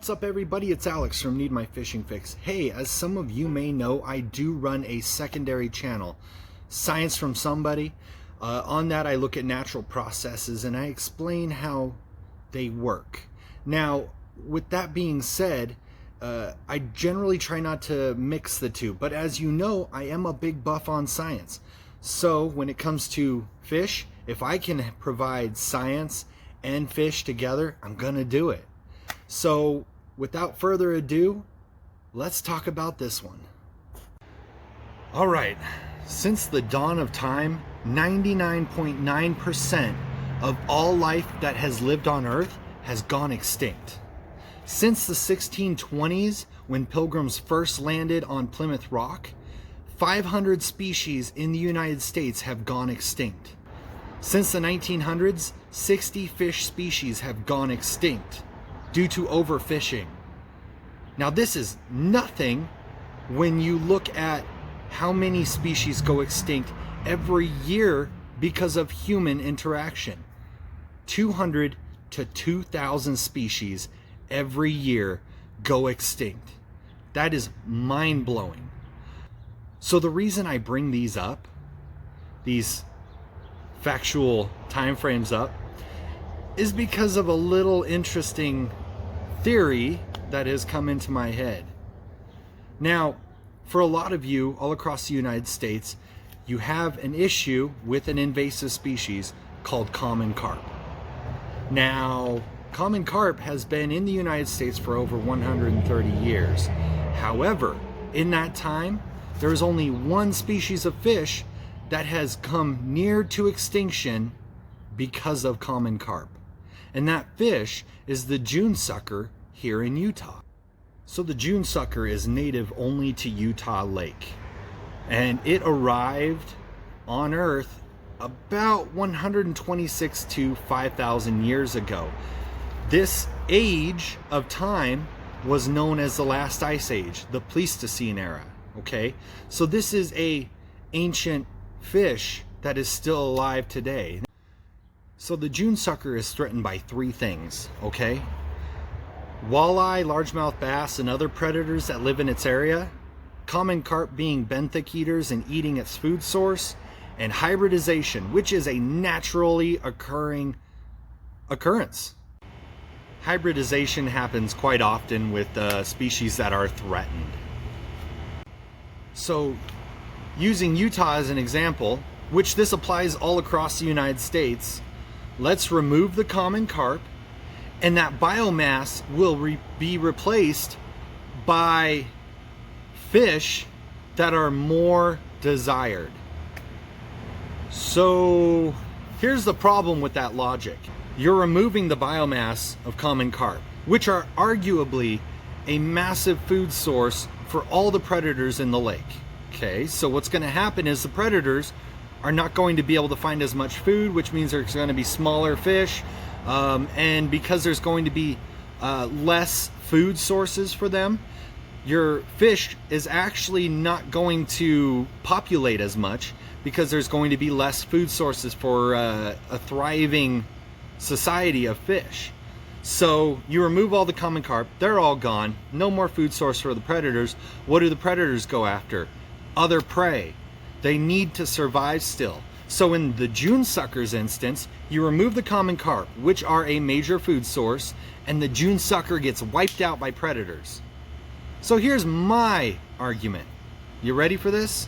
What's up everybody, it's Alex from Need My Fishing Fix. Hey, as some of you may know, I do run a secondary channel, Science from Somebody. On that I look at natural processes and I explain how they work. Now, with that being said, I generally try not to mix the two, but as you know, I am a big buff on science. So when it comes to fish, if I can provide science and fish together, I'm gonna do it. So without further ado, let's talk about this one. All right, since the dawn of time, 99.9% of all life that has lived on Earth has gone extinct. Since the 1620s, when pilgrims first landed on Plymouth Rock, 500 species in the United States have gone extinct. Since the 1900s, 60 fish species have gone extinct due to overfishing. Now this is nothing when you look at how many species go extinct every year because of human interaction. 200 to 2,000 species every year go extinct. That is mind-blowing. So the reason I bring these up, these factual time frames up, is because of a little interesting theory that has come into my head. Now, for a lot of you all across the United States, you have an issue with an invasive species called common carp. Now, common carp has been in the United States for over 130 years. However, in that time, there is only one species of fish that has come near to extinction because of common carp. And that fish is the June sucker here in Utah. So the June sucker is native only to Utah Lake. And it arrived on Earth about 126 to 5,000 years ago. This age of time was known as the last ice age, the Pleistocene era. Okay, so this is a ancient fish that is still alive today. So the June sucker is threatened by three things, okay? Walleye, largemouth bass, and other predators that live in its area, common carp being benthic eaters and eating its food source, and hybridization, which is a naturally occurring occurrence. Hybridization happens quite often with species that are threatened. So, using Utah as an example, which this applies all across the United States, let's remove the common carp, and that biomass will be replaced by fish that are more desired. So, here's the problem with that logic. You're removing the biomass of common carp, which are arguably a massive food source for all the predators in the lake. Okay, so what's going to happen is the predators are not going to be able to find as much food, which means there's going to be smaller fish, and because there's going to be less food sources for them, your fish is actually not going to populate as much because there's going to be less food sources for a thriving society of fish. So you remove all the common carp, they're all gone, no more food source for the predators. What do the predators go after? Other prey. They need to survive still. So in the June sucker's instance, you remove the common carp, which are a major food source, and the June sucker gets wiped out by predators. So here's my argument. You ready for this?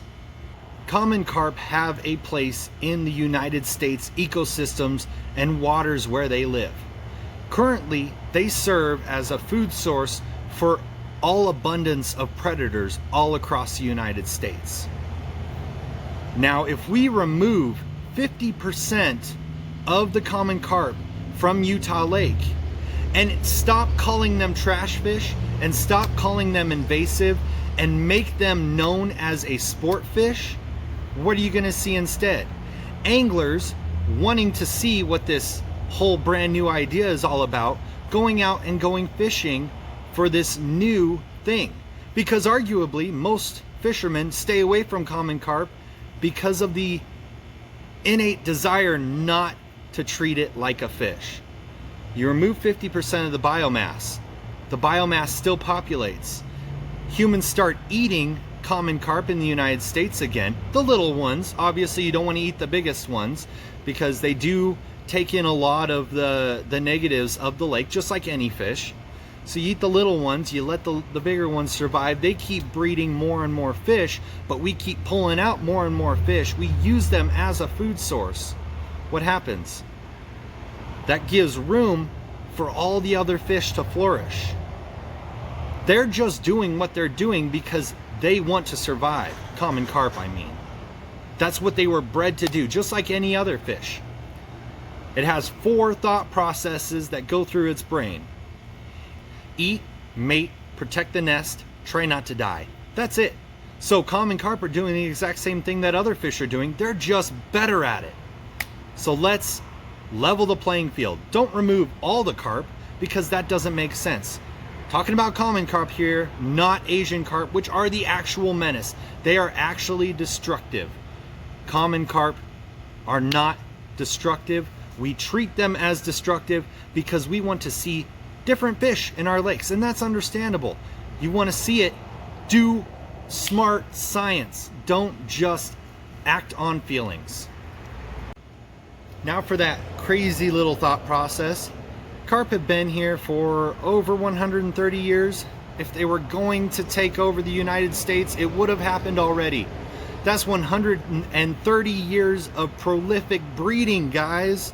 Common carp have a place in the United States ecosystems and waters where they live. Currently, they serve as a food source for all abundance of predators all across the United States. Now, if we remove 50% of the common carp from Utah Lake and stop calling them trash fish and stop calling them invasive and make them known as a sport fish, what are you going to see instead? Anglers wanting to see what this whole brand new idea is all about, going out and going fishing for this new thing. Because arguably most fishermen stay away from common carp because of the innate desire not to treat it like a fish. You remove 50% of the biomass. the biomass still populates. Humans start eating common carp in the United States again. The little ones, obviously you don't want to eat the biggest ones because they do take in a lot of the negatives of the lake, just like any fish. So you eat the little ones, you let the bigger ones survive. They keep breeding more and more fish, but we keep pulling out more and more fish. We use them as a food source. What happens? That gives room for all the other fish to flourish. They're just doing what they're doing because they want to survive. Common carp, I mean. That's what they were bred to do, just like any other fish. It has 4 thought processes that go through its brain. Eat, mate, protect the nest, try not to die. That's it. So common carp are doing the exact same thing that other fish are doing. They're just better at it. So let's level the playing field. Don't remove all the carp because that doesn't make sense. Talking about common carp here, not Asian carp, which are the actual menace. They are actually destructive. Common carp are not destructive. We treat them as destructive because we want to see different fish in our lakes, and that's understandable. You want to see it. Do smart science. Don't just act on feelings. Now for that crazy little thought process. Carp have been here for over 130 years. If they were going to take over the United States, it would have happened already. That's 130 years of prolific breeding, guys,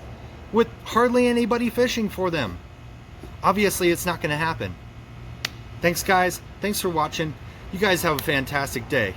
with hardly anybody fishing for them. Obviously, it's not going to happen. Thanks, guys. Thanks for watching. You guys have a fantastic day.